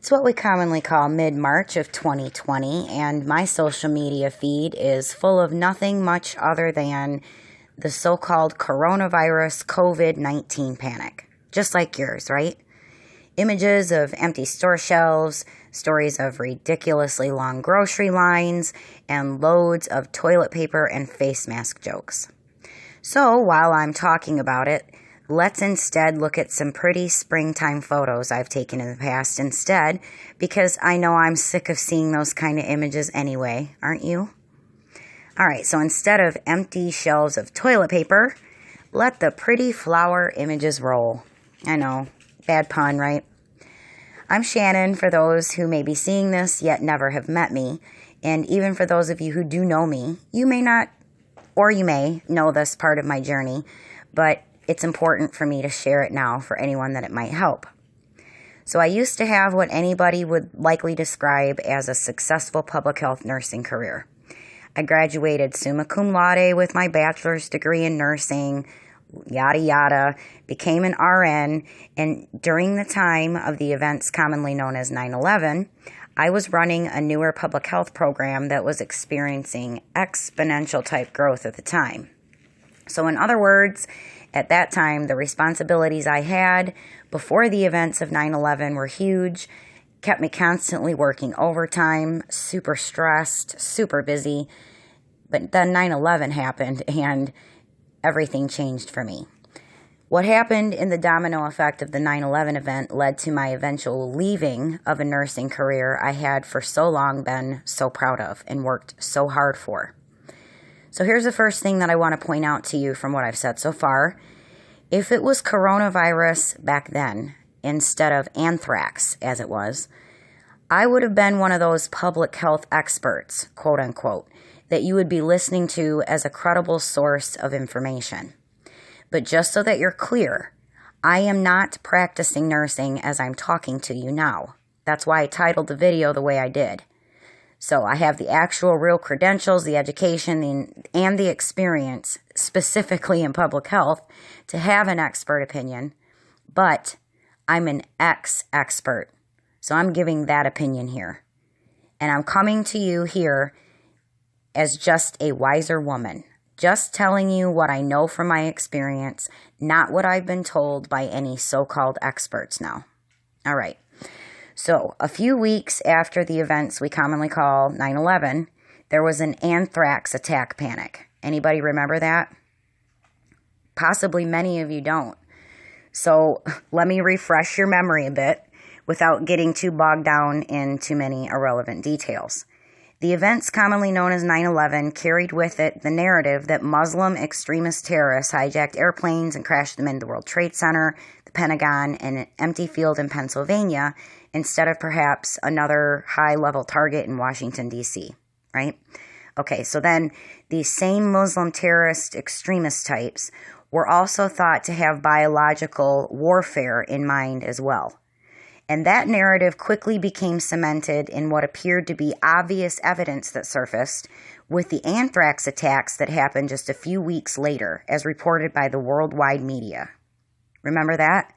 It's what we commonly call mid-March of 2020, and my social media feed is full of nothing much other than the so-called coronavirus COVID-19 panic. Just like yours, right? Images of empty store shelves, stories of ridiculously long grocery lines, and loads of toilet paper and face mask jokes. So while I'm talking about it, let's instead look at some pretty springtime photos I've taken in the past instead, because I know I'm sick of seeing those kind of images anyway, aren't you? Alright, so instead of empty shelves of toilet paper, let the pretty flower images roll. I know, bad pun, right? I'm Shannon, for those who may be seeing this yet never have met me, and even for those of you who do know me, you may not, or you may know this part of my journey, but it's important for me to share it now for anyone that it might help. So I used to have what anybody would likely describe as a successful public health nursing career. I graduated summa cum laude with my bachelor's degree in nursing, yada yada, became an RN, and during the time of the events commonly known as 9/11, I was running a newer public health program that was experiencing exponential type growth at the time. So in other words, at that time, the responsibilities I had before the events of 9/11 were huge, kept me constantly working overtime, super stressed, super busy. But then 9/11 happened and everything changed for me. What happened in the domino effect of the 9/11 event led to my eventual leaving of a nursing career I had for so long been so proud of and worked so hard for. So here's the first thing that I want to point out to you from what I've said so far. If it was coronavirus back then, instead of anthrax as it was, I would have been one of those public health experts, quote unquote, that you would be listening to as a credible source of information. But just so that you're clear, I am not practicing nursing as I'm talking to you now. That's why I titled the video the way I did. So I have the actual real credentials, the education, and the experience, specifically in public health, to have an expert opinion, but I'm an ex-expert. So I'm giving that opinion here. And I'm coming to you here as just a wiser woman, just telling you what I know from my experience, not what I've been told by any so-called experts now. All right. So, a few weeks after the events we commonly call 9/11, there was an anthrax attack panic. Anybody remember that? Possibly many of you don't. So, let me refresh your memory a bit without getting too bogged down in too many irrelevant details. The events commonly known as 9/11 carried with it the narrative that Muslim extremist terrorists hijacked airplanes and crashed them into the World Trade Center, the Pentagon, and an empty field in Pennsylvania, instead of perhaps another high-level target in Washington, D.C., right? Okay, so then these same Muslim terrorist extremist types were also thought to have biological warfare in mind as well. And that narrative quickly became cemented in what appeared to be obvious evidence that surfaced with the anthrax attacks that happened just a few weeks later, as reported by the worldwide media. Remember that?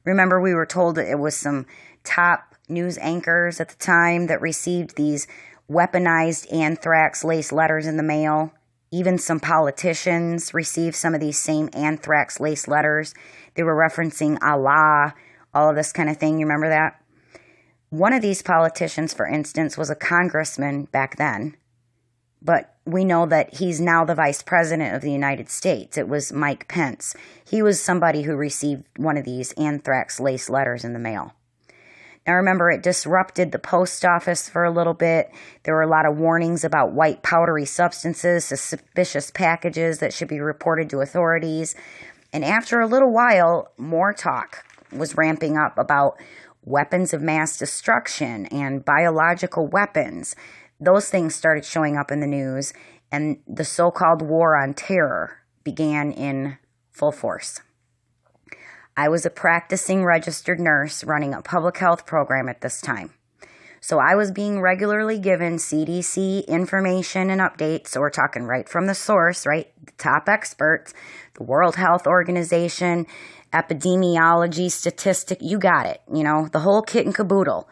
Remember we were told that it was some top news anchors at the time that received these weaponized anthrax-laced letters in the mail. Even some politicians received some of these same anthrax-laced letters. They were referencing Allah, all of this kind of thing. You remember that? One of these politicians, for instance, was a congressman back then. But we know that he's now the vice president of the United States. It was Mike Pence. He was somebody who received one of these anthrax-laced letters in the mail. Now remember, it disrupted the post office for a little bit. There were a lot of warnings about white powdery substances, suspicious packages that should be reported to authorities. And after a little while, more talk was ramping up about weapons of mass destruction and biological weapons. Those things started showing up in the news, and the so-called war on terror began in full force. I was a practicing registered nurse running a public health program at this time. So I was being regularly given CDC information and updates. So we're talking right from the source, right? The top experts, the World Health Organization, epidemiology, statistic, you got it, the whole kit and caboodle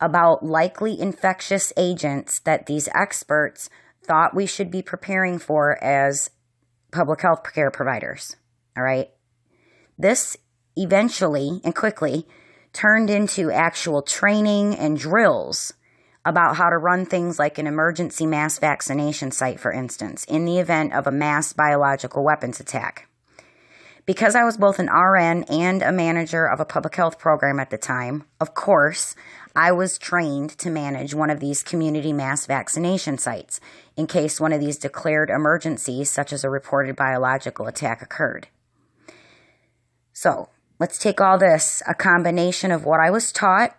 about likely infectious agents that these experts thought we should be preparing for as public health care providers, all right? This eventually and quickly turned into actual training and drills about how to run things like an emergency mass vaccination site, for instance, in the event of a mass biological weapons attack. Because I was both an RN and a manager of a public health program at the time, of course, I was trained to manage one of these community mass vaccination sites in case one of these declared emergencies, such as a reported biological attack, occurred. So, let's take all this, a combination of what I was taught,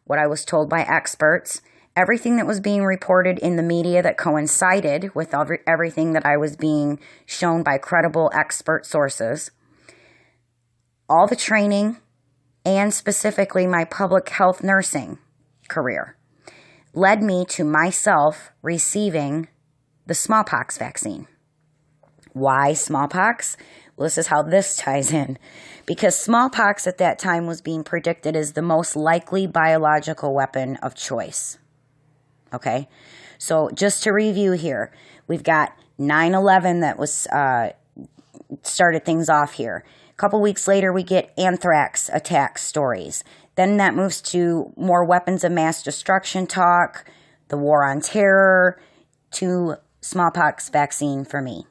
what I was told by experts, everything that was being reported in the media that coincided with everything that I was being shown by credible expert sources, all the training, and specifically my public health nursing career, led me to myself receiving the smallpox vaccine. Why smallpox? Well, this is how this ties in. Because smallpox at that time was being predicted as the most likely biological weapon of choice. Okay? So just to review here, we've got 9/11 that was started things off here. A couple weeks later, we get anthrax attack stories. Then that moves to more weapons of mass destruction talk, the war on terror, to smallpox vaccine for me.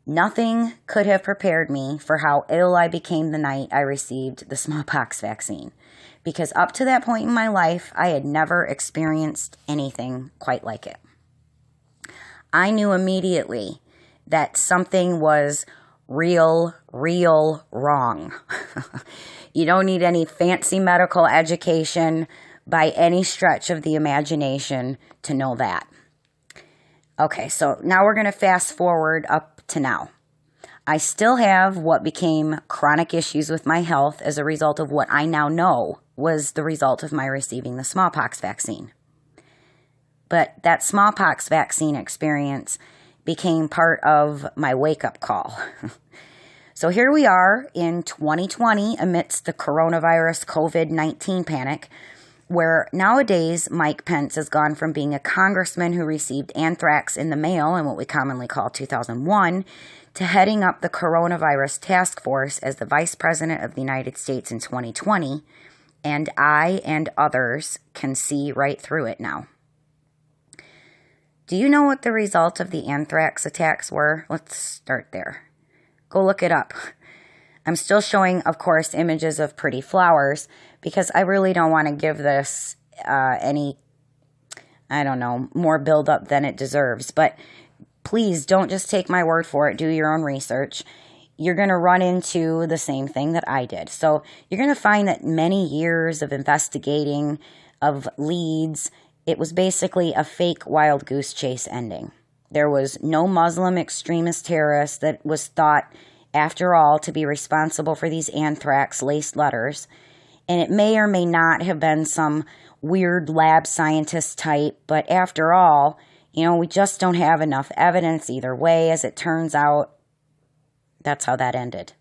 Nothing could have prepared me for how ill I became the night I received the smallpox vaccine, because up to that point in my life, I had never experienced anything quite like it. I knew immediately that something was real wrong. You don't need any fancy medical education by any stretch of the imagination to know that. Okay, so now we're going to fast forward up to now. I still have what became chronic issues with my health as a result of what I now know was the result of my receiving the smallpox vaccine. But that smallpox vaccine experience became part of my wake-up call. So here we are in 2020 amidst the coronavirus COVID-19 panic, where nowadays Mike Pence has gone from being a congressman who received anthrax in the mail in what we commonly call 2001 to heading up the coronavirus task force as the vice president of the United States in 2020, and I and others can see right through it now. Do you know what the result of the anthrax attacks were? Let's start there. Go look it up. I'm still showing, of course, images of pretty flowers because I really don't want to give this any, more build-up than it deserves. But please don't just take my word for it. Do your own research. You're going to run into the same thing that I did. So you're going to find that many years of investigating, of leads, it was basically a fake wild goose chase ending. There was no Muslim extremist terrorist that was thought, after all, to be responsible for these anthrax-laced letters. And it may or may not have been some weird lab scientist type, but after all, we just don't have enough evidence either way. As it turns out, that's how that ended.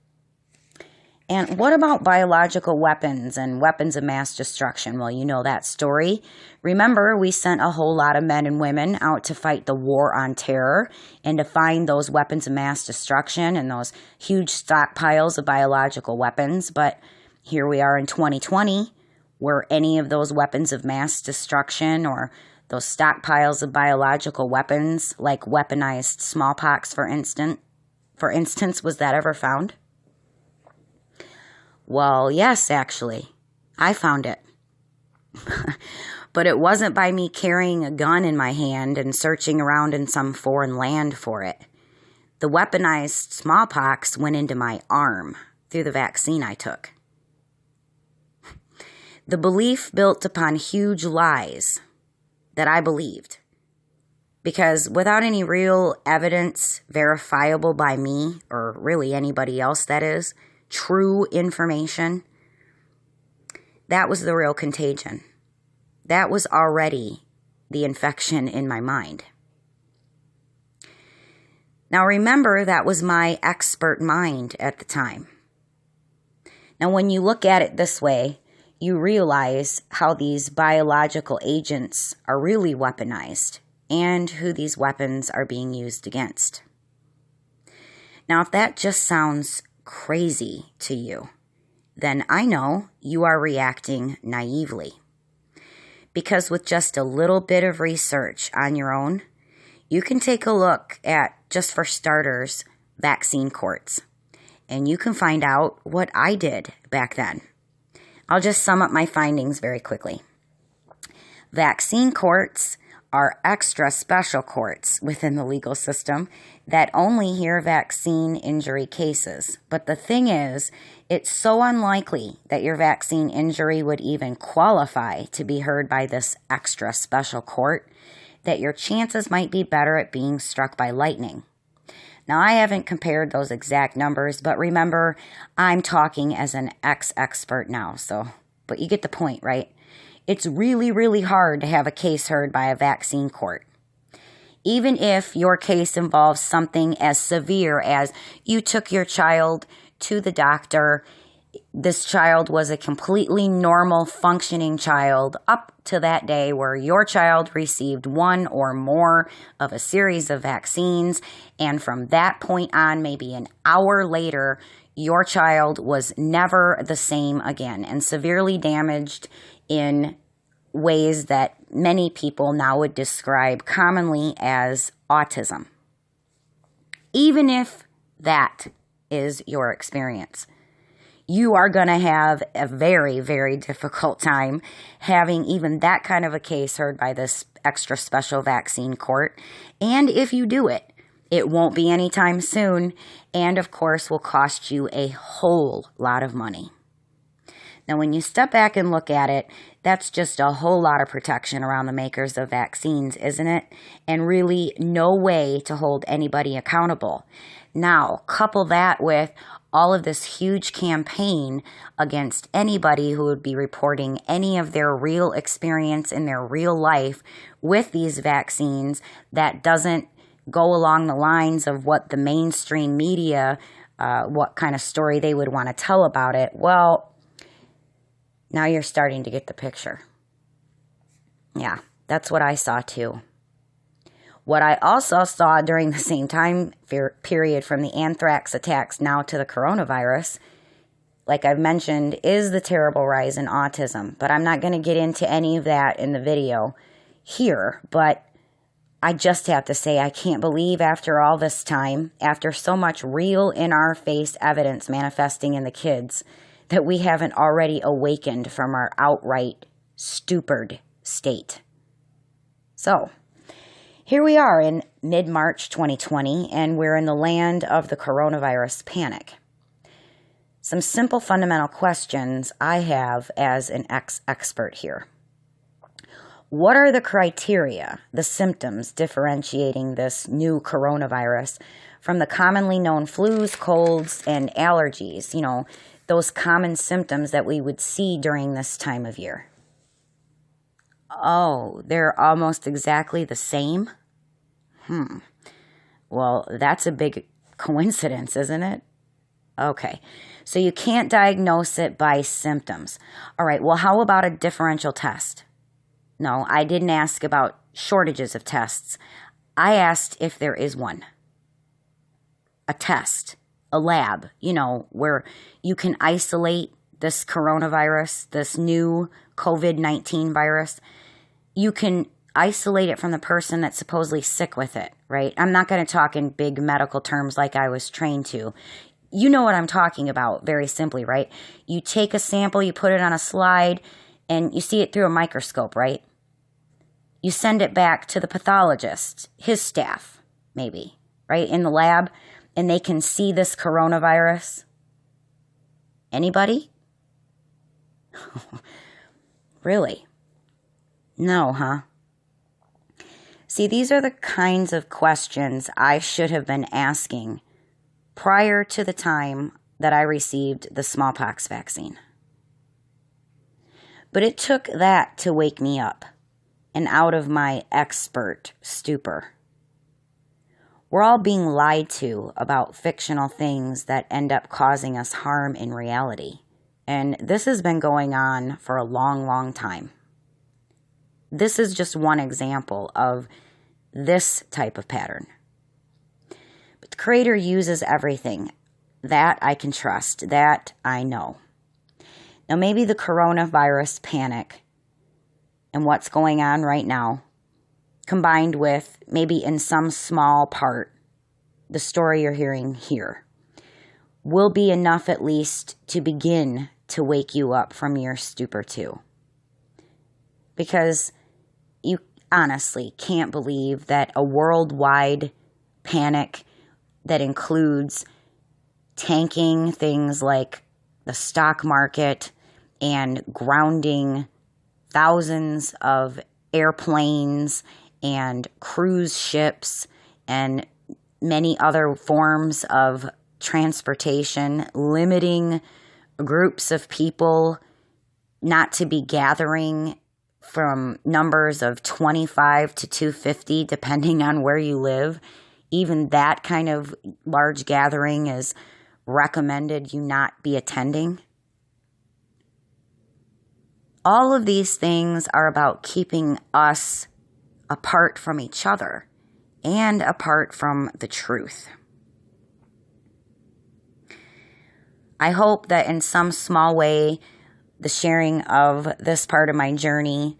And what about biological weapons and weapons of mass destruction? Well, you know that story. Remember, we sent a whole lot of men and women out to fight the war on terror and to find those weapons of mass destruction and those huge stockpiles of biological weapons. But here we are in 2020, were any of those weapons of mass destruction or those stockpiles of biological weapons, like weaponized smallpox, for instance, was that ever found? Well, yes, actually. I found it. But it wasn't by me carrying a gun in my hand and searching around in some foreign land for it. The weaponized smallpox went into my arm through the vaccine I took. The belief built upon huge lies that I believed. Because without any real evidence verifiable by me, or really anybody else that is, true information, that was the real contagion. That was already the infection in my mind. Now remember, that was my expert mind at the time. Now, when you look at it this way, you realize how these biological agents are really weaponized and who these weapons are being used against. Now, if that just sounds crazy to you, then I know you are reacting naively. Because with just a little bit of research on your own, you can take a look at, just for starters, vaccine courts. And you can find out what I did back then. I'll just sum up my findings very quickly. Vaccine courts are extra special courts within the legal system that only hear vaccine injury cases. But the thing is, it's so unlikely that your vaccine injury would even qualify to be heard by this extra special court that your chances might be better at being struck by lightning. Now, I haven't compared those exact numbers, but remember, I'm talking as an ex-expert now, but you get the point, right? It's really, really hard to have a case heard by a vaccine court. Even if your case involves something as severe as you took your child to the doctor, this child was a completely normal functioning child up to that day where your child received one or more of a series of vaccines, and from that point on, maybe an hour later, your child was never the same again and severely damaged in ways that many people now would describe commonly as autism. Even if that is your experience, you are going to have a very, very difficult time having even that kind of a case heard by this extra special vaccine court. And if you do it, it won't be anytime soon, and of course will cost you a whole lot of money. Now, when you step back and look at it, that's just a whole lot of protection around the makers of vaccines, isn't it? And really no way to hold anybody accountable. Now, couple that with all of this huge campaign against anybody who would be reporting any of their real experience in their real life with these vaccines that doesn't go along the lines of what the mainstream media, what kind of story they would want to tell about it. Well, now you're starting to get the picture. Yeah, that's what I saw too. What I also saw during the same time period from the anthrax attacks now to the coronavirus, like I've mentioned, is the terrible rise in autism. But I'm not going to get into any of that in the video here. But I just have to say, I can't believe after all this time, after so much real in-our-face evidence manifesting in the kids, that we haven't already awakened from our outright stupid state. So, here we are in mid-March 2020, and we're in the land of the coronavirus panic. Some simple fundamental questions I have as an ex-expert here. What are the criteria, the symptoms differentiating this new coronavirus from the commonly known flus, colds, and allergies? You know, those common symptoms that we would see during this time of year. Oh, they're almost exactly the same? Well, that's a big coincidence, isn't it? Okay, so you can't diagnose it by symptoms. All right, well, how about a differential test? No, I didn't ask about shortages of tests. I asked if there is one. A test, a lab, you know, where you can isolate this coronavirus, this new COVID-19 virus. You can isolate it from the person that's supposedly sick with it, right? I'm not going to talk in big medical terms like I was trained to. You know what I'm talking about, very simply, right? You take a sample, you put it on a slide, and you see it through a microscope, right? You send it back to the pathologist, his staff, maybe, right, in the lab, and they can see this coronavirus. Anybody? Really? No, huh? See, these are the kinds of questions I should have been asking prior to the time that I received the smallpox vaccine. But it took that to wake me up and out of my expert stupor. We're all being lied to about fictional things that end up causing us harm in reality. And this has been going on for a long, long time. This is just one example of this type of pattern. But the Creator uses everything. That I can trust. That I know. Now, maybe the coronavirus panic and what's going on right now, combined with maybe in some small part the story you're hearing here, will be enough at least to begin to wake you up from your stupor too. Because you honestly can't believe that a worldwide panic that includes tanking things like the stock market and grounding thousands of airplanes and cruise ships and many other forms of transportation, limiting groups of people not to be gathering from numbers of 25 to 250, depending on where you live. Even that kind of large gathering is recommended you not be attending. All of these things are about keeping us apart from each other and apart from the truth. I hope that in some small way, the sharing of this part of my journey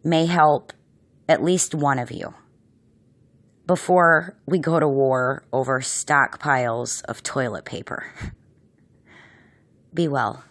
may help at least one of you before we go to war over stockpiles of toilet paper. Be well.